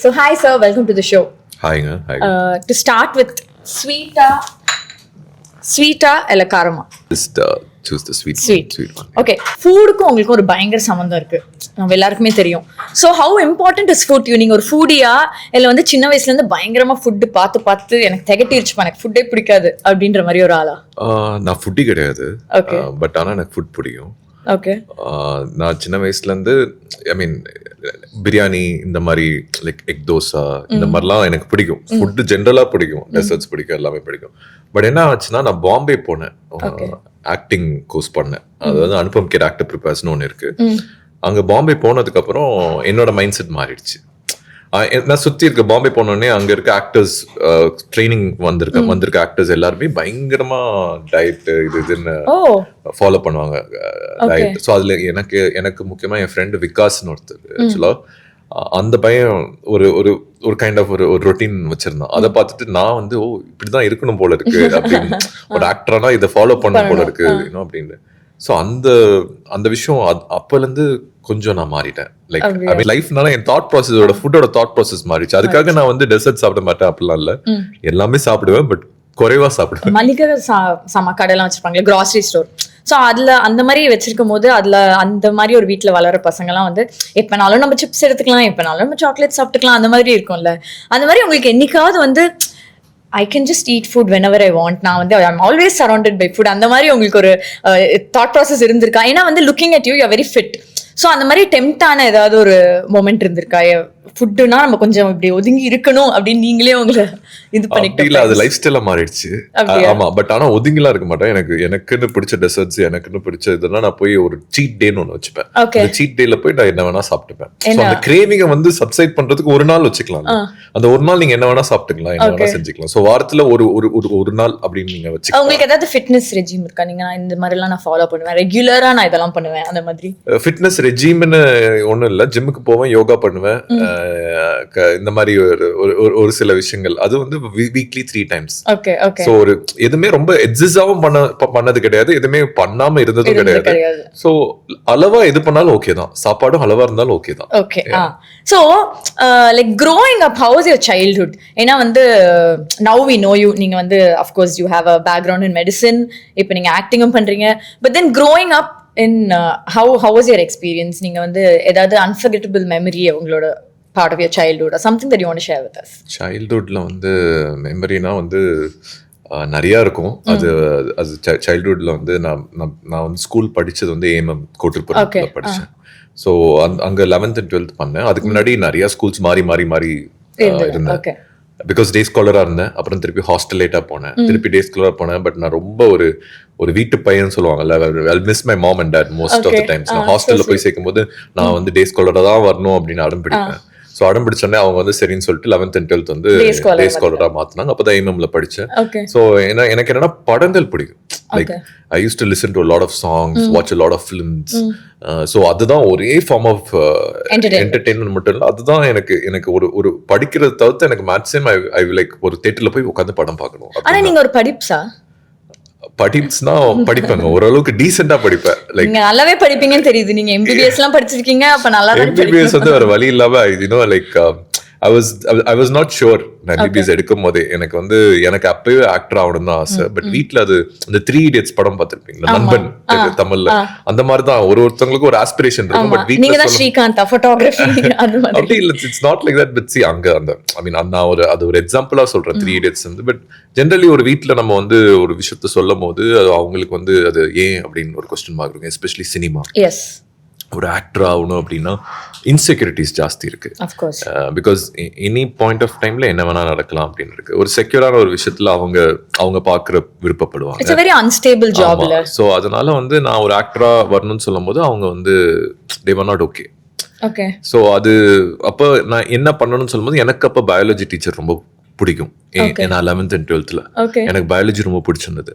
So hi sir, welcome to the show. Hi. To start with, sweeta இல்ல காரமா? Just choose the sweet one. Okay, ஃபுட்க்கு உங்களுக்கு ஒரு பயங்கர சம்பந்தம் இருக்கு, நம்ம எல்லாருக்குமே தெரியும். So how important is food? நீங்க ஒரு ஃபுடியா இல்ல வந்து சின்ன வயசுல இருந்து பயங்கரமா ஃபுட் பார்த்து எனக்கு திகட்டிருச்சு, எனக்கு ஃபுட்டே பிடிக்காது அப்படின்ற மாதிரி ஒரு ஆளா? நான் ஃபுட்டி கிடையாது, பட் ஆனா எனக்கு ஃபுட் பிடிக்கும். ஓகே. நான் சின்ன வயசுல இருந்து ஐ மீன் பிரியாணி இந்த மாதிரி லைக் எக் தோசா இந்த மாதிரிலாம் எனக்கு பிடிக்கும். ஃபுட்டு ஜென்ரலா பிடிக்கும், டெசர்ட்ஸ் பிடிக்கும், எல்லாமே பிடிக்கும். பட் என்ன ஆச்சுன்னா நான் பாம்பே போனேன், ஆக்டிங் கோர்ஸ் பண்ணேன். அதாவது அனுபம் கேட் ஆக்டர் ப்ரிப்பேர்ஸ்னு ஒன்று இருக்கு. அங்க பாம்பே போனதுக்கு அப்புறம் என்னோட மைண்ட் செட் மாறிடுச்சு. நான் சுத்தி இருக்க பாம்பே போனோடனே அங்க இருக்க ஆக்டர்ஸ் ட்ரைனிங் வந்திருக்க ஆக்டர்ஸ் எல்லாருமே பயங்கரமா டயட் இதுன்னு ஃபாலோ பண்ணுவாங்க டயட். ஸோ அதுல எனக்கு முக்கியமா என் ஃப்ரெண்டு விகாஸ்னு ஒருத்தர், ஆக்சுவலா அந்த பையன் ஒரு ஒரு ஒரு கைண்ட் ஆஃப் ஒரு ரொட்டீன் வச்சிருந்தான். அதை பார்த்துட்டு நான் வந்து இப்படிதான் இருக்கணும் போல இருக்கு அப்படின்னு, ஒரு ஆக்டரானா இதை ஃபாலோ பண்ண போல இருக்கு அப்படின்னு. ஸோ அந்த விஷயம் அப்போலேருந்து கொஞ்சம் நான் மாறிட்டேன். லைக் லைஃப்னால என் தாட் ப்ராசஸோட ஃபுட்டோட தாட் ப்ராசஸ் மாறிடுச்சு. அதுக்காக நான் வந்து டெசர்ட் சாப்பிட மாட்டேன் அப்படிலாம் இல்லை, எல்லாமே சாப்பிடுவேன், பட் குறைவா சாப்பிடுவேன். மளிகை கடையெல்லாம் வச்சிருப்பாங்களே, கிராசரி ஸ்டோர். ஸோ அதுல அந்த மாதிரி வச்சிருக்கும் போது அதுல அந்த மாதிரி ஒரு வீட்டுல வளர பசங்கலாம் வந்து எப்பனாலும் நம்ம சிப்ஸ் எடுத்துக்கலாம், எப்பனாலும் நம்ம சாக்லேட் சாப்பிட்டுக்கலாம், அந்த மாதிரி இருக்கும்ல. அந்த மாதிரி உங்களுக்கு என்னைக்காவது வந்து I can just eat food whenever I want, நான் வந்து I'm always surrounded by food, அந்த மாதிரி உங்களுக்கு ஒரு thought process இருந்திருக்கா? ஏன்னா வந்து looking at you, you're very fit. So அந்த மாதிரி டெம்ட் ஆன ஏதாவது ஒரு மொமெண்ட் இருந்திருக்கா? ஃபுட்டுனா நம்ம கொஞ்சம் இப்படி ஒதுங்கி இருக்கணும் அப்படின்னு நீங்களே உங்களை இது பண்ணிட்டு? அது லைஃப் ஸ்டைலா மாறிடுச்சு. ஆமா, பட் ஆனா ஒதுங்கிலாம் இருக்க மாட்டேன். எனக்குன்னு பிடிச்ச டெசர்ட்ஸ், எனக்குன்னு பிடிச்ச இதெல்லாம் நான் போய் ஒரு சீட் டேன்னு ஒன்று வச்சுப்பேன். அந்த சீட் டேல போய் நான் என்ன வேணா சாப்பிட்டுப்பேன். அந்த கிரேவிங்கை வந்து சப்சைட் பண்றதுக்கு ஒரு நாள் வச்சுக்கலாம். அந்த ஒரு நாள் நீங்க என்ன வேணா சாப்பிட்டுக்கலாம், என்ன வேணா செஞ்சுக்கலாம். ஸோ வாரத்துல ஒரு நாள் அப்படின்னு நீங்க வச்சுக்கலாம். உங்களுக்கு ஏதாவது ஃபிட்னஸ் ரெஜிம் இருக்கா? நீங்க இந்த மாதிரி எல்லாம் நான் ஃபாலோ பண்ணுவேன், ரெகுலரா நான் இதெல்லாம் பண்ணுவேன், அந்த மாதிரி? ஃபிட்னஸ் ரெஜிம்னு ஒண்ணும் இல்ல. ஜிம்முக்கு போவேன், யோகா பண்ணுவேன், இந்த மாதிரி ஒரு சில விஷயங்கள். அது வந்து வீக்லி 3 times. சோ ஒரு எதுவுமே ரொம்ப எக்ஸஸாவும் பண்ணது கிடையாது, எதுவுமே பண்ணாம இருந்ததும் கிடையாது. சோ அளவா எது பண்ணாலும் ஓகே தான், சாப்பாடும் அளவா இருந்தாலும் ஓகே தான். Okay. So like growing up, how was your childhood? ஏன்னா வந்து now we know you, நீங்க வந்து of course you have a background in medicine, இப்போ நீங்க ஆக்டிங்கும் பண்றீங்க, but then growing up in how was your experience? நீங்க வந்து ஏதாவது unforgettable memory உங்களோட part of your childhood or something that you want to share with us? childhoodல வந்து மெமரினா வந்து நிறைய இருக்கும். அது சைல்ட்ஹுட்ல வந்து நான் வந்து ஸ்கூல் படிச்சது வந்து ஏஎம்எம் கோட்டுப்புறத்துல படிச்சேன். ஸோ அங்க 11th and 12th பண்ணேன். அதுக்கு முன்னாடி நிறைய ஸ்கூல்ஸ் மாறி இருந்தேன். பிகாஸ் டே ஸ்காலரா இருந்தேன், அப்புறம் திருப்பி ஹாஸ்டலேட்டா போனேன், திருப்பி டே ஸ்காலரா போனேன். பட் நான் ரொம்ப ஒரு வீட்டு பையன் சொல்லுவாங்கல்ல, I miss my mom and dad most of the times. நான் ஹாஸ்டல்ல போய் சேர்க்கும் போது நான் வந்து டே ஸ்காலரா தான் வரணும் அப்படின்னு அடம் பிடிப்பேன். ஸோ அடம் பிடிச்சோடனே அவங்க வந்து சரின்னு சொல்லிட்டு 11th and 12th வந்து டே ஸ்காலரா மாத்தினாங்க. அப்பதான் ஏஎம்எம்ல படிச்சேன். ஸோ எனக்கு என்னன்னா படங்கள் பிடிக்கும். Like I use to listen to a lot of songs, watch a lot of films. So அதுதான் ஒரே ஃபார்ம் ஆஃப் என்டர்டெயின்மெண்ட் மட்டும் இல்லை, அதுதான் எனக்கு ஒரு படிக்கிறது தவிர்த்து எனக்கு மேக்ஸிமம் ஐ லைக் ஒரு தியேட்டர்ல போய் உட்காந்து படம் பார்க்கணும். ஆனா நீங்க ஒரு படிப்ஸா? படிப்ஸ்னா படிப்பேங்க, ஓரளவுக்கு டீசெண்டா படிப்பேன். லைக் நீங்க நல்லாவே படிப்பீங்கன்னு தெரியுது. நீங்க எம்பிபிஎஸ் எல்லாம் படிச்சிருக்கீங்க, அப்ப நல்லா தான் எம்பிபிஎஸ் வந்து வேற வழி இல்லாம like I was not sure. நான் எம்பிபிஎஸ் எடுக்கும் போதே எனக்கு அப்பவே ஆக்டர் ஆகணும் தான் ஆசை. பட் வீட்டுல அது இந்த 3 Idiots படம் பார்த்திருப்பீங்களா, நண்பன் தமிழ்ல, அந்த மாதிரிதான் ஒருத்தவங்களுக்கு ஒரு ஆஸ்பிரேஷன் இருக்கும். பட் வீட்டுல ஸ்ரீகாந்த் போட்டோகிராஃபி அப்படி இல்ல, it's not like that. But see அங்க ஐ மீன் நான் அது ஒரு எக்ஸாம்பிளா சொல்றேன் 3 Idiots வந்து. பட் ஜென்ரலி ஒரு வீட்டுல நம்ம வந்து ஒரு விஷயத்த சொல்லும் போது அவங்களுக்கு வந்து அது ஏன் அப்படின்னு ஒரு கொஸ்டின் மார்க் இருக்கும். எஸ்பெஷலி சினிமா, ஒரு ஆக்டர் ஆகணும் அப்படின்னா இன்செக்யூரிட்டிஸ் ஜாஸ்தி இருக்கு. பிகாஸ் எனி பாயிண்ட் ஆஃப் டைம்ல என்ன வேணா நடக்கலாம் அப்படின்னு இருக்கு. ஒரு செக்யூரான ஒரு விஷயத்துல அவங்க பாக்குற விருப்பப்படுவாங்க. It's a very unstable job. So அதனால வந்து நான் ஒரு ஆக்டரா வரணும்னு சொல்லும் போது அவங்க வந்து they were not okay. So அது அப்ப நான் என்ன பண்ணணும்னு சொல்லும்போது எனக்கு அப்ப பயாலஜி டீச்சர் ரொம்ப பிடிக்கும். ஏன்னா 11th and 12th எனக்கு பயாலஜி ரொம்ப பிடிச்சிருந்தது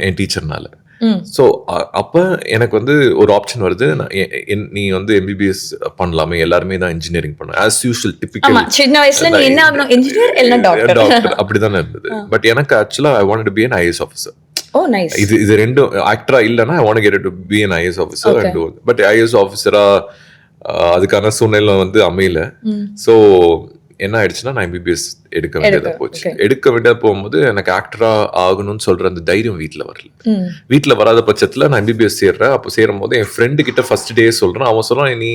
என் டீச்சர்னால. ஸோ அப்போ எனக்கு வந்து ஒரு ஆப்ஷன் வருது, நீ வந்து எம்பிபிஎஸ் பண்ணலாமே, எல்லாருமே தான் இன்ஜினியரிங் பண்ண ஆஸ் யூஷுவல் டிபிக்கல் சின்ன வயசுல நீ என்ன ஆகணும், இன்ஜினியர் இல்ல டாக்டர் அப்படிதானே இருந்தது. பட் எனக்கு ஆக்சுவலா I wanted to be an IAS officer. Oh nice. இது ரெண்டும் ஆக்டரா இல்லனா I want to get to be an IAS officer and but IAS ஆஃபீஸரா அதுக்கான சூழ்நிலை வந்து அமையல. ஸோ என்ன ஆயிடுச்சுன்னா நான் எம்பிபிஎஸ் எடுக்க வேண்டியதா போச்சு. எடுக்க வேண்டியதா போகும்போது எனக்கு ஆக்டரா ஆகணும்னு சொல்ற அந்த தைரியம் வீட்டில் வரல. வீட்டில் வராத பட்சத்தில் நான் எம்பிபிஎஸ் சேர்றேன். அப்போ சேரும் போது என் ஃப்ரெண்டு கிட்ட ஃபர்ஸ்ட் டே சொல்றேன். அவன் சொல்றான், நீ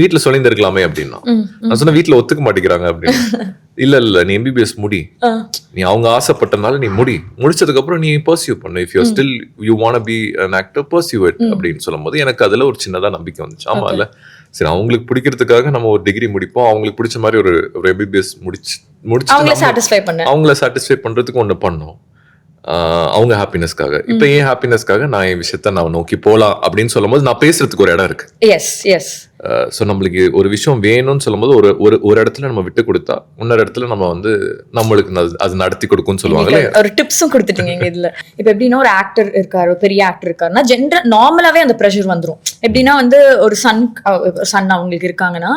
வீட்டில் சொல்லியிருந்திருக்கலாமே அப்படின்னா. நான் சொன்ன வீட்டில் ஒத்துக்க மாட்டேங்கிறாங்க அப்படின்னு. இல்ல நீ எம்பிபிஎஸ் முடி, நீ அவங்க ஆசைப்பட்டனால நீ முடிச்சதுக்கு அப்புறம் நீ பர்சியூ பண்ணு. If you still you want be an actor, pursue it அப்படின்னு சொல்லும்போது எனக்கு அதுல ஒரு சின்னதா நம்பிக்கை வந்துச்சு. ஆமா இல்ல, சரி அவங்களுக்கு பிடிக்கிறதுக்காக நம்ம ஒரு டிகிரி முடிப்போம், அவங்களுக்கு பிடிச்ச மாதிரி ஒரு எம்பிபிஎஸ் முடிச்சு அவங்கள சாட்டிஸ்ஃபை பண்றதுக்கு ஒண்ணு பண்ணோம், அவங்க ஹாப்பினஸ்க்காக. இப்ப ஏன் ஹாப்பினஸ்க்காக நான் என் விஷயத்த நான் நோக்கி போலாம் அப்படின்னு சொல்லும் போது நான் பேசுறதுக்கு ஒரு இடம் இருக்கு. ஸோ நம்மளுக்கு ஒரு விஷயம் வேணும்னு சொல்லும்போது ஒரு இடத்துல நம்ம விட்டு கொடுத்தா இன்னொரு இடத்துல நம்ம வந்து நம்மளுக்கு அது நடத்தி கொடுக்கும்னு சொல்லுவாங்களே. ஒரு டிப்ஸும் கொடுத்துட்டீங்க இதுல. இப்ப எப்படின்னா ஒரு ஆக்டர் இருக்காரு, ஒரு பெரிய ஆக்டர் இருக்காருன்னா நார்மலாவே அந்த ப்ரெஷர் வந்துடும். எப்படின்னா வந்து ஒரு சன் அவங்களுக்கு இருக்காங்கன்னா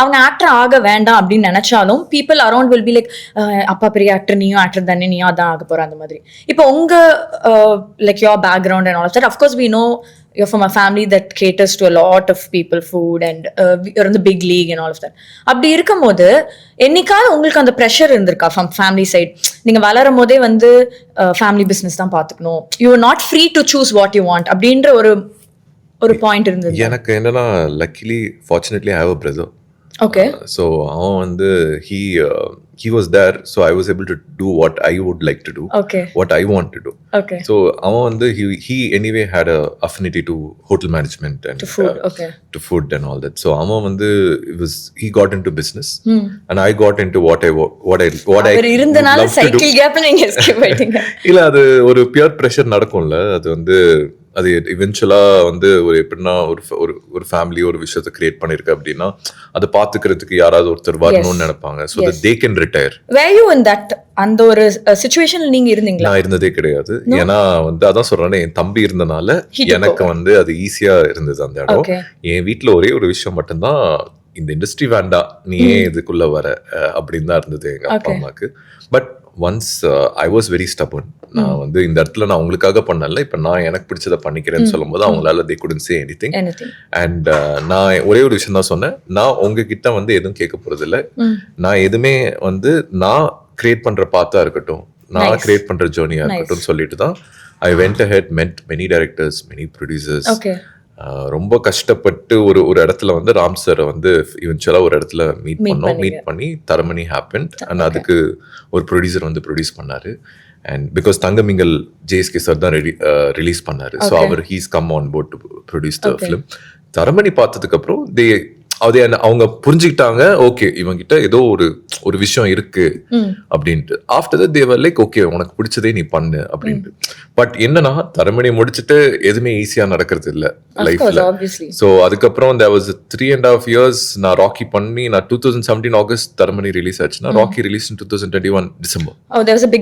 அவங்க ஆக்டர் ஆக வேண்டாம் அப்படின்னு நினைச்சாலும் people around will be like, அப்பா பெரிய ஆக்டர், நீயும் ஆக்டர் தானே, நீயும் அதான் ஆக போற அந்த மாதிரி. இப்போ உங்க like your background and all of that, of course we know you're from a family that caters to a lot of people food and you're in the big league and all of that. அப்படி இருக்கும்போது என்னைக்காவது உங்களுக்கு அந்த pressure இருந்திருக்கா from family side? நீங்க வளரும் போதே வந்து ஃபேமிலி பிசினஸ் தான் பாத்துக்கணும், you are not free to choose what you want அப்படின்ற ஒரு பாயிண்ட் இருந்தது? எனக்கு என்னன்னா, luckily fortunately I have a brother. Okay. So அவன் வந்து he was there, so I was able to do what I would like to do. Okay. What I want to do. Okay. So அவன் வந்து he anyway had a affinity to hotel management and to food. Okay. To food and all that. So அவன் வந்து he got into business and I got into what I இருந்தனால cycle கேப்ல நீங்க escape ஆயிட்டீங்க. இல்ல, அது ஒரு பியர் பிரஷர் நடக்கும்ல. அது வந்து அது இவென்ச்சுவலா வந்து ஒரு எப்படின்னா ஒரு ஃபேமிலி ஒரு விஷயத்தை கிரியேட் பண்ணிருக்கு அப்படின்னா அதை பாத்துக்கிறதுக்கு யாராவது ஒருத்தர் வரணும்னு நினைப்பாங்க. So that they can retire. Were you in that அந்த ஒரு சிச்சுவேஷன்ல நீங்க இருந்தீங்களா? நான் இருந்ததே கிடையாது. ஏன்னா வந்து அதான் சொல்றேன், என் தம்பி இருந்தனால எனக்கு வந்து அது ஈஸியா இருந்தது அந்த இடம். என் வீட்டுல ஒரே ஒரு விஷயம் மட்டும்தான், இந்த இண்டஸ்ட்ரி வேண்டாம், நீ ஏன் இதுக்குள்ள வர அப்படின்னு தான் இருந்தது எங்க அப்பா அம்மாக்கு. But once I was very stubborn. நான் வந்து இந்த இடத்துல நான் உங்களுக்காக பண்ணல, இப்ப நான் எனக்கு பிடிச்சதை பண்ணிக்கிறேன்னு சொல்லும் போது அவங்களால they couldn't say anything. And நான் ஒரே ஒரு விஷயம் தான் சொன்னேன், நான் உங்ககிட்ட வந்து எதுவும் கேட்க போறது இல்லை, நான் எதுவுமே வந்து நான் கிரியேட் பண்ற பாத்தா இருக்கட்டும், நான் கிரியேட் பண்ற ஜேர்னியா இருக்கட்டும் சொல்லிட்டு தான் I went ahead, met many directors, many producers. ரொம்ப கஷ்டப்பட்டு ஒரு இடத்துல வந்து ராம் சாரை வந்து இவென்ச்சுவலா ஒரு இடத்துல மீட் பண்ணி தரமணி ஹேப்பன்ட். அண்ட் அதுக்கு ஒரு ப்ரொடியூசர் வந்து ப்ரொடியூஸ் பண்ணாரு. அண்ட் பிகாஸ் தங்கமிங்கல் ஜேஎஸ்கே சார் தான் ரிலீஸ் பண்ணாரு. ஸோ அவர் he's come on board to produce the film. Taramani பார்த்ததுக்கு அப்புறம் அவங்க புரிஞ்சுக்கிட்டாங்க, ஓகே இவங்கிட்ட ஏதோ ஒரு விஷயம் இருக்கு அப்படின்ட்டு. After that they var like, okay உனக்கு பிடிச்சதே நீ பண்ணு அப்படின்ட்டு. பட் என்னன்னா தரமணி முடிச்சுட்டு எதுவுமே ஈஸியா நடக்கிறது இல்ல லைஃப்ல. ஸோ அதுக்கப்புறம் there was 3.5 years நான் ராக்கி பண்ணி, நான் 2017 ஆகஸ்ட் தரமணி ரிலீஸ் ஆச்சுன்னா Rocky release in 2021 December. Oh, there was a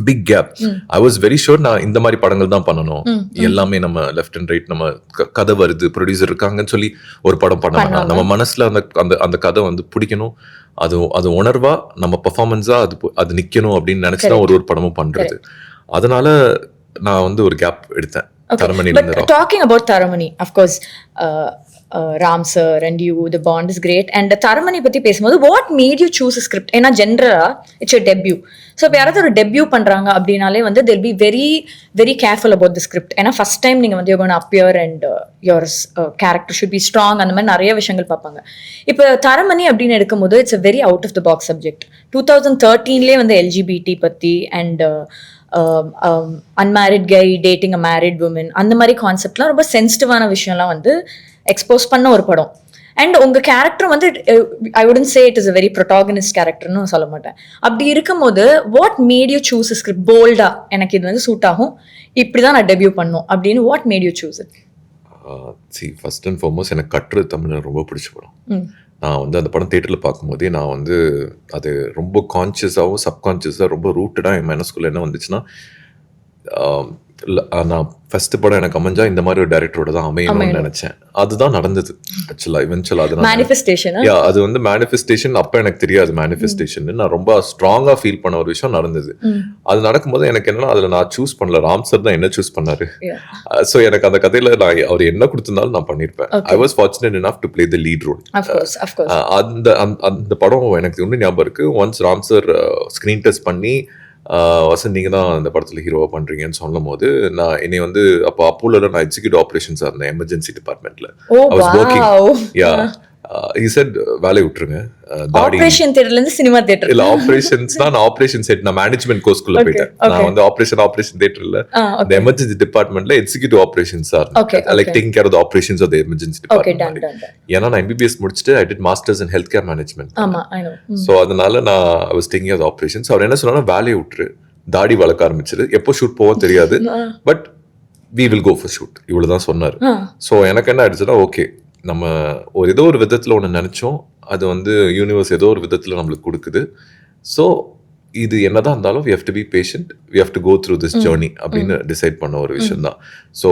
big gap. I was very sure நான் இந்த மாதிரி படங்கள் தான் பண்ணணும், எல்லாமே நம்ம லெஃப்ட் அண்ட் ரைட் நம்ம கதை வருது, ப்ரொடியூசர் இருக்காங்கன்னு சொல்லி ஒரு படம் பண்ண நம்ம மனசுல அந்த கதை வந்து பிடிக்கணும், அது உணர்வா நம்ம பெர்ஃபார்மன்ஸா அது நிக்கணும் அப்படின்னு நினைச்சுதான் ஒரு படமும் பண்றது. அதனால நான் வந்து ஒரு கேப் எடுத்தேன் தரமணில இருந்து. Talking about Taramani, of course, Ram sir and you, the bond is great. And Taramani பத்தி பேசும்போது what made you choose a script? ஏன்னா ஜென்ரலா it's your debut. So இப்போ யாராவது ஒரு டெபியூ பண்றாங்க அப்படின்னாலே வந்து they'll be very very careful about the script. ஏன்னா ஃபர்ஸ்ட் டைம் நீங்க வந்து you're going to appear and your character should be strong, அந்த மாதிரி நிறைய விஷயங்கள் பார்ப்பாங்க. இப்போ தரமணி அப்படின்னு எடுக்கும்போது it's a very out of the box subject. 2013லேயே வந்து LGBT பத்தி and unmarried guy dating a married woman, அந்த மாதிரி கான்செப்ட்லாம் ரொம்ப சென்சிட்டிவான விஷயம்லாம் வந்து எக்ஸ்போஸ் பண்ண ஒரு படம். அண்ட் உங்க கேரக்டர் வந்து ஐ wouldn't say it is a very protagonist கேரக்டர்னு சொல்ல மாட்டேன். அப்படி இருக்கும்போது what made you choose a script போல்டா, எனக்கு இது வந்து சூட் ஆகும், இப்படிதான் நான் டெபியூ பண்ணும் அப்படின்னு what made you choose it? First and foremost எனக்கு கற்று தமிழ் ரொம்ப பிடிச்ச படம். நான் வந்து அந்த படம் தியேட்டரில் பார்க்கும்போதே நான் வந்து அது ரொம்ப கான்சியஸாகவும் சப்கான்சியஸாக ரொம்ப ரூட்டடாக என் மனசுக்குள்ள என்ன வந்துச்சுன்னா, நான் ஃபர்ஸ்ட் படம் எனக்கு அமைஞ்சா இந்த மாதிரி ஒரு டைரக்டரோட தான் அமையணும்னு நினைச்சேன். அதுதான் நடந்தது ஆக்சுவலா. இவென்ச்சுவலா அது மேனிஃபெஸ்டேஷன். அது வந்து மேனிஃபெஸ்டேஷன். அப்ப எனக்கு தெரியாது மேனிஃபெஸ்டேஷன். நான் ரொம்ப ஸ்ட்ராங்கா ஃபீல் பண்ண ஒரு விஷயம் நடந்தது. அது நடக்கும்போது எனக்கு என்னன்னா, அதுல நான் சூஸ் பண்ணல, ராம் சார் தான் என்ன சூஸ் பண்ணாரு. சோ எனக்கு அந்த கதையில நான் அவர் என்ன கொடுத்திருந்தாலும் நான் பண்ணிருப்பேன். I was fortunate enough to play the lead role. அந்த படம் எனக்கு இன்னும் ஞாபகம் இருக்கு. Once Ram sir screen test பண்ணி வசந்த் நீங்க தான் அந்த படத்துல ஹீரோவா பண்றீங்கன்னு சொல்லும் போது, நான் என்னை வந்து அப்போ அப்போல நான் எக்ஸிக்யூட்டிவ் ஆபரேஷன்ஸா இருந்தேன் எமர்ஜென்சி டிபார்ட்மெண்ட்ல. I was working. Yeah. He said வேலையை விட்டுருங்க. ஆபரேஷன் தியேட்டர்ல இருந்து சினிமா தியேட்டர் இல்ல, ஆபரேஷன்ஸ் தான். நான் ஆபரேஷன் செட், நான் மேனேஜ்மெண்ட் கோர்ஸ்க்குள்ள போயிட்டேன். நான் வந்து ஆபரேஷன் தியேட்டர்ல இந்த எமர்ஜென்சி டிபார்ட்மெண்ட்ல எக்ஸிக்யூட்டிவ் ஆபரேஷன்ஸா இருந்தேன். Like taking care of the operations of the emergency department. ஏன்னா நான் MBBS முடிச்சிட்டு I did masters in health care management. ஆமா, ஐ நோ. சோ அதனால நான் I was taking care of operations. அவர் என்ன சொன்னாலும் வேலையை விட்டுரு, தாடி வளர்க்க ஆரம்பிச்சிரு, எப்போ ஷூட் போவோம் தெரியாது, but we will go for shoot, இவ்வளவுதான் சொன்னாரு. சோ எனக்கு என்ன ஆயிடுச்சுன்னா, ஓகே நம்ம ஏதோ ஒரு விதத்துல ஒன்று நினைச்சோம், அது வந்து யூனிவர்ஸ் ஏதோ ஒரு விதத்துல நம்மளுக்கு கொடுக்குது. ஸோ இது என்னதான் இருந்தாலும் we have to be patient, we have to go through this journey அப்படின்னு டிசைட் பண்ண ஒரு விஷயம் தான். So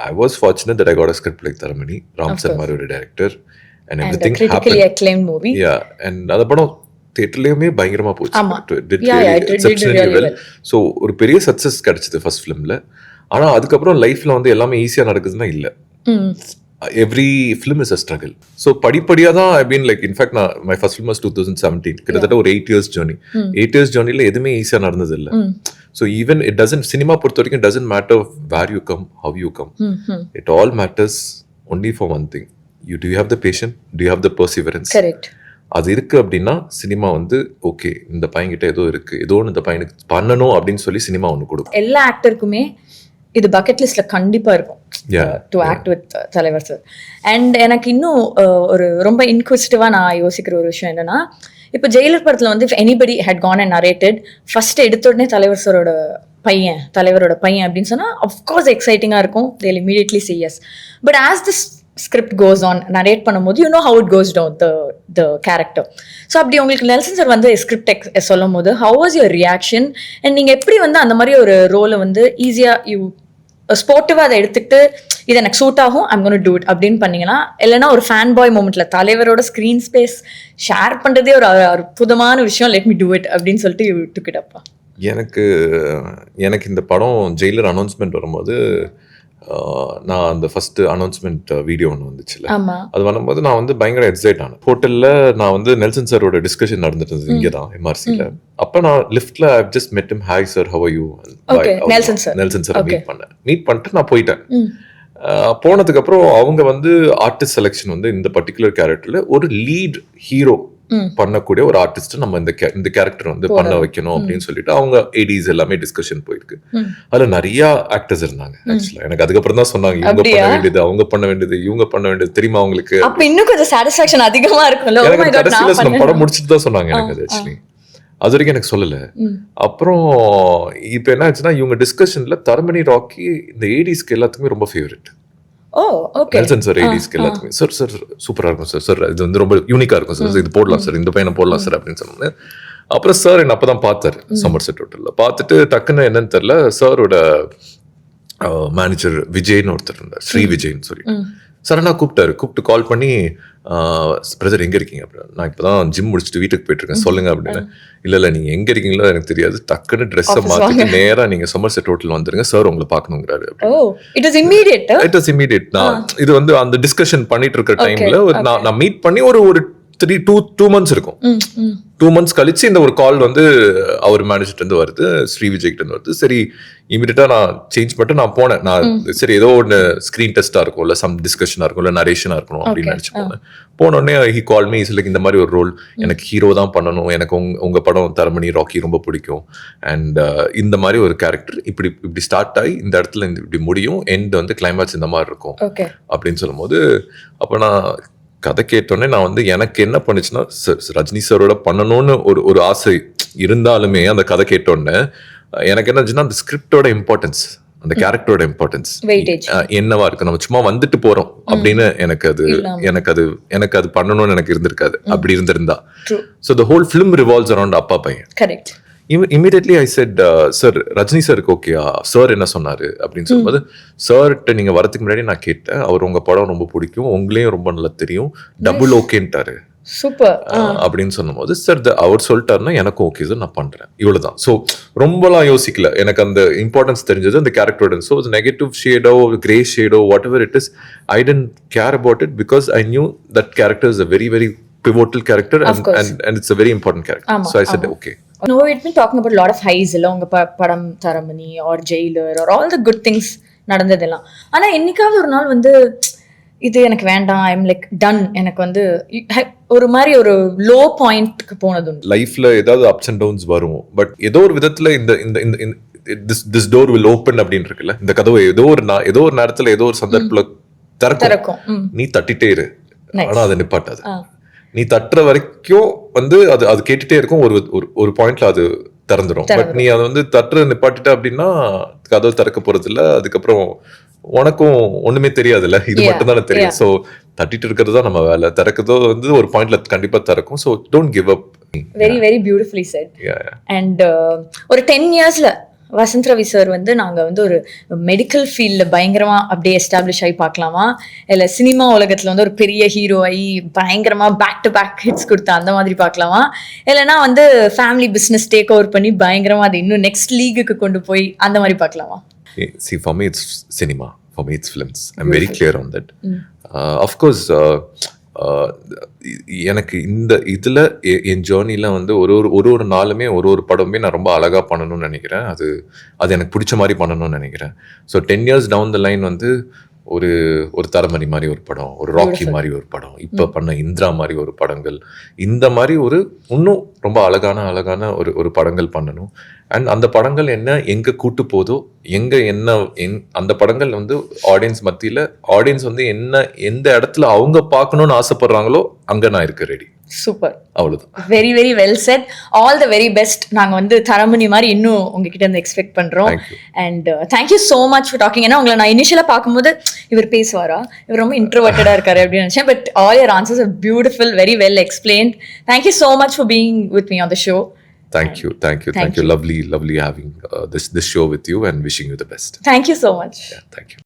I was fortunate that I got a script like Taramani, Ram sir மாதிரி ஒரு director, and everything critically acclaimed movie. Yeah, and அந்த படம் தியேட்டர்லயுமே பயங்கரமா போச்சு. ஸோ ஒரு பெரிய சக்சஸ் கிடைச்சது ஃபர்ஸ்ட் ஃபிலிம்ல. ஆனா அதுக்கப்புறம் லைஃப்ல வந்து எல்லாமே ஈஸியா நடக்குதுன்னா இல்ல. Every film is a struggle. So படிப்படியாக தான் ஐ பீன் லைக், இன்ஃபேக்ட் நான் மை ஃபர்ஸ்ட் ஃபிலிம் வாஸ் 2017. கிட்டத்தட்ட ஒரு 8 years ஜேர்னி. 8 years ஜேர்னியில் எதுவுமே ஈஸியாக நடந்தது இல்லை. So even it doesn't, cinema பொறுத்த வரைக்கும் doesn't matter where you come, how you come, it all matters only for one thing, do you have the passion, do you have the perseverance. Correct. அது இருக்கு அப்படின்னா cinema வந்து okay, இந்த பையன்கிட்ட ஏதோ இருக்கு, ஏதோ ஒன்று இந்த பையனுக்கு பண்ணணும் அப்படின்னு சொல்லி சினிமா ஒன்று கொடுக்கும். எல்லா ஆக்டருக்குமே இது பக்கெட் லிஸ்ட்ல கண்டிப்பா இருக்கும், டு ஆக்ட் வித் தலைவர் சார். அண்ட் எனக்கு இன்னும் ஒரு ரொம்ப இன்க்விசிட்டிவா நான் யோசிக்கிற ஒரு விஷயம் என்னன்னா, இப்போ ஜெயிலர் படத்துல வந்து if anybody had gone and narrated first எடுத்த உடனே தலைவரோட பையன் அப்படின்னு சொன்னா அஃப்கோர்ஸ் எக்ஸைட்டிங்கா இருக்கும், they'll immediately say yes. But as this script goes on, narrate பண்ணும்போது you know how it goes down, the character. So அப்படி உங்களுக்கு நெல்சன் சார் வந்து ஸ்கிரிப்ட் சொல்லும் போது how was your reaction? and நீங்க எப்படி வந்து அந்த மாதிரி ஒரு ரோலை வந்து ஈஸியா ஸ்போர்ட்டிவாக அதை எடுத்துக்கிட்டு இது எனக்கு சூட் ஆகும், ஐம் கோனா டூ இட் அப்படின்னு பண்ணீங்கன்னா, இல்லைன்னா ஒரு ஃபேன் பாய் மூமெண்ட்ல தலைவரோட ஸ்க்ரீன் ஸ்பேஸ் ஷேர் பண்ணுறதே ஒரு அற்புதமான விஷயம், லெட் மீ டூ இட் அப்படின்னு சொல்லிட்டு யூ டுக் இட் அப்பா. எனக்கு இந்த படம் ஜெயிலர் அனௌன்ஸ்மெண்ட் வரும்போது, நான் அந்த ஃபர்ஸ்ட் அனௌன்ஸ்மெண்ட் வீடியோ ஒன்று வந்துச்சுல, அது வரும்போது நான் வந்து பயங்கர எக்ஸைட் ஆனேன். ஹோட்டல்ல நான் வந்து நெல்சன் சாரோட டிஸ்கஷன் நடந்துட்டு இருந்தது இங்கே தான் MRCல. அப்போ நான் லிஃப்ட்ல I just met him, hi sir, how are you? Nelson sir meet பண்ணிட்டு நான் போயிட்டேன். போனதுக்கு அப்புறம் அவங்க வந்து ஆர்டிஸ்ட் செலெக்ஷன் வந்து இந்த பர்டிகுலர் கேரக்டர்ல ஒரு லீட் ஹீரோ பண்ணக்கூடிய ஒரு ஆர்டிஸ்ட் நம்ம இந்த கேரக்டர் வந்து பண்ண வைக்கணும் அப்படின்னு சொல்லிட்டு அவங்க ADs எல்லாமே டிஸ்கஷன் போயிருக்கு. அதுல நிறைய ஆக்டர்ஸ் இருந்தாங்க. ஆக்சுவலா எனக்கு அதுக்கப்புறம் தான் சொன்னாங்க, இவங்க பண்ண வேண்டியது, அவங்க பண்ண வேண்டியது, இவங்க பண்ண வேண்டியது தெரியுமா அவங்களுக்கு. அப்ப இன்னும் கொஞ்சம் சாட்டிஸ்ஃபேக்ஷன் அதிகமா இருக்கும்ல. எனக்கு கடைசியில படம் முடிச்சுட்டு தான் சொன்னாங்க எனக்கு அது. ஆக்சுவலி அது வரைக்கும் எனக்கு சொல்லல. அப்புறம் இப்ப என்ன ஆச்சுன்னா, இவங்க டிஸ்கஷன்ல தரமணி ராக்கி இந்த ADஸ்க்கு எல்லாத்துக்குமே ரொம்ப ஃபேவரட். நெல்சன் சார் ADஸ்க்கு எல்லாத்துக்குமே சார் சூப்பரா இருக்கும் சார், இது வந்து ரொம்ப யூனிக்கா இருக்கும் சார், இது போடலாம் சார், இந்த பையனை போடலாம் சார் அப்படின்னு சொன்னாங்க. அப்புறம் சார் என்ன அப்பதான் பார்த்தாரு சமர்செட் ஹோட்டல்ல. பார்த்துட்டு டக்குன்னு என்னன்னு தெரியல, சாரோட மேனேஜர் விஜய்னு ஒருத்தர் இருந்தார், ஸ்ரீ விஜய்ன்னு சொல்லி சரணா கூப்பிட்டு கால் பண்ணி, பிரதர் எங்க இருக்கீங்க அப்படின்னு. நான் இப்பதான் ஜிம் முடிச்சுட்டு வீட்டுக்கு போயிட்டு இருக்கேன், சொல்லுங்க அப்படின்னு. இல்ல நீங்க எங்க இருக்கீங்களோ எனக்கு தெரியாது, டக்குன்னு ட்ரெஸ்ஸை மாத்திட்டு நேரா நீங்க சமர்செட் ஹோட்டல் வந்துருங்க, சார் உங்களை பாக்கணுங்கிறாரு. It was immediate. நான் இது வந்து அந்த டிஸ்கஷன் பண்ணிட்டு இருக்கிற டைம்ல நான் மீட் பண்ணி ஒரு 2 months இருக்கும். 2 months கழிச்சு இந்த ஒரு கால் வந்து அவர் மேனேஜர்ட்ட இருந்து வருது, ஸ்ரீ விஜய் கிட்ட இருந்து வருது. சரி இமீடியட்டா நான் சேஞ்ச் பண்ணிட்டு நான் போனேன். நான் சரி ஏதோ ஒன்று ஸ்கிரீன் டெஸ்டா இருக்கும், இல்லை சம் டிஸ்கஷனா இருக்கும், இல்லை நரேஷனா இருக்கணும் அப்படின்னு நினைச்சு போனேன். போன உடனே ஹி கால் மீ, லைக் இந்த மாதிரி ஒரு ரோல் எனக்கு ஹீரோ தான் பண்ணணும், எனக்கு உங்க படம் தரமணி ராக்கி ரொம்ப பிடிக்கும், அண்ட் இந்த மாதிரி ஒரு கேரக்டர் இப்படி ஸ்டார்ட் ஆகி இந்த இடத்துல இப்படி முடியும், எண்ட் வந்து கிளைமேக்ஸ் இந்த மாதிரி இருக்கும் அப்படின்னு சொல்லும் போது, அப்போ நான் கதை கேட்டோன்னே நான் வந்து எனக்கு என்ன பண்ணுச்சுன்னா, ரஜினி சாரோட பண்ணணும்னு ஒரு ஆசை இருந்தாலுமே அந்த கதை கேட்டோன்னே எனக்கு என்னச்சுன்னா, அந்த ஸ்கிரிப்டோட இம்பார்ட்டன்ஸ், அந்த கேரக்டரோட இம்பார்ட்டன்ஸ் என்னவா இருக்கு. நம்ம சும்மா வந்துட்டு போறோம் அப்படின்னு எனக்கு அது பண்ணணும்னு எனக்கு இருந்திருக்காது. அப்படி இருந்திருந்தா so the whole film revolves around அப்பா பையன். Immediately I set sir Rajini சாருக்கு ஓகேயா, சார் என்ன சொன்னாரு அப்படின்னு சொல்லும்போது, சார்கிட்ட நீங்க வரதுக்கு முன்னாடி நான் கேட்டேன், அவர் உங்க படம் ரொம்ப பிடிக்கும், உங்களையும் ரொம்ப நல்லா தெரியும், டபுள் ஓகேன்ட்டாரு சூப்பர். அப்படின்னு சொன்னபோது, சார் அவர் சொல்லிட்டாருன்னா எனக்கும் ஓகே சார், நான் பண்றேன், இவ்வளவுதான். ஸோ ரொம்பலாம் யோசிக்கல, எனக்கு அந்த இம்பார்ட்டன்ஸ் தெரிஞ்சது அந்த கேரக்டரோட. So negative shadow grey shadow whatever it is, I tend care about it because I knew that character is a very very pivotal character and it's a very important character. So I said okay. No, we've been talking about a lot of highs along padam Tharamani or Jailer or all the good things நடந்ததெல்லாம். ஆனா என்னைக்காவது ஒரு நாள் வந்து இது எனக்கு வேண்டாம், I am like done, எனக்கு வந்து ஒரு மாதிரி ஒரு லோ பாயிண்ட்க்கு போனது உண்டு. லைஃப்ல ஏதாவது அப்ஸ் அண்ட் டவுன்ஸ் வரும், பட் ஏதோ ஒரு விதத்துல இந்த this door will open அப்படின்னு இருக்குல்ல, இந்த கதவு ஏதோ ஒரு நேரத்துல ஏதோ ஒரு சந்தர்ப்பத்துல திறக்கும். நீ தட்டிட்டே இரு, ஆனா அதை நிப்பாட்டாது. நீ தட்டுற வரைக்கும் வந்து அது கேட்டுட்டே இருக்கும், ஒரு பாயிண்ட்ல அது திறந்துடும். பட் நீ அதை வந்து தட்டுற நிப்பாட்டிட்ட அப்படின்னா கதவு திறக்க போறது இல்ல, அதுக்கப்புறம் உனக்கும் ஒண்ணுமே தெரியாதுல்ல, இது மட்டும் தானே தெரியும். ஸோ தட்டிட்டு இருக்கிறது தான் நம்ம வேலை, திறக்கிறதோ வந்து ஒரு பாயிண்ட்ல கண்டிப்பா திறக்கும். So don't give up. Very very beautifully set. And ஒரு 10 yearsல வசந்த் ரவி சார் வந்து நாங்க வந்து ஒரு மெடிக்கல் ஃபீல்ட்ல பயங்கரமா அப்படியே எஸ்டாப்ளிஷ் ஆகி பார்க்கலாமா, இல்ல சினிமா உலகத்துல வந்து ஒரு பெரிய ஹீரோ ஆகி பயங்கரமா பேக் டு பேக் ஹிட்ஸ் கொடுத்த அந்த மாதிரி பார்க்கலாமா, இல்லைன்னா வந்து ஃபேமிலி பிசினஸ் டேக் ஓவர் பண்ணி பயங்கரமா அது இன்னும் நெக்ஸ்ட் லீகுக்கு கொண்டு போய் அந்த மாதிரி பார்க்கலாமா? See, for me it's cinema, for me it's films. I'm very clear on that. Of course, எனக்கு இந்த இதில் என் ஜேர்னியில் வந்து ஒரு நாளுமே ஒரு படமே நான் ரொம்ப அழகாக பண்ணணும்னு நினைக்கிறேன். அது எனக்கு பிடிச்ச மாதிரி பண்ணணும்னு நினைக்கிறேன். So 10 years down the line வந்து ஒரு தரமணி மாதிரி ஒரு படம், ஒரு ராக்கி மாதிரி ஒரு படம், இப்போ பண்ண இந்திரா மாதிரி ஒரு படங்கள், இந்த மாதிரி இன்னும் ரொம்ப அழகான ஒரு படங்கள் பண்ணணும். அண்ட் அந்த படங்கள் எங்கே கூட்டு போதோ, அந்த படங்கள் வந்து ஆடியன்ஸ் மத்தியில் ஆடியன்ஸ் வந்து எந்த இடத்துல அவங்க பார்க்கணும்னு ஆசைப்படுறாங்களோ அங்கே நான் இருக்க ரெடி. சூப்பர், அவ்வளவுதான். Very very well set. All the very best. நாங்க வந்து தரமணி மாதிரி இன்னும் உங்ககிட்ட இருந்து எக்ஸ்பெக்ட் பண்றோம். And thank you so much for talking. ஏன்னா உங்களை நான் இனிஷியலா பார்க்கும்போது இவர் பேசுவாரா, இவர் ரொம்ப இன்ட்ரோவர்ட்டடா இருக்காரு அப்படின்னு நினைச்சேன். But all your answers are beautiful, very well explained. Thank you so much for being with me on the show. Thank you. Lovely having this show with you and wishing you the best. Thank you so much. Yeah, thank you.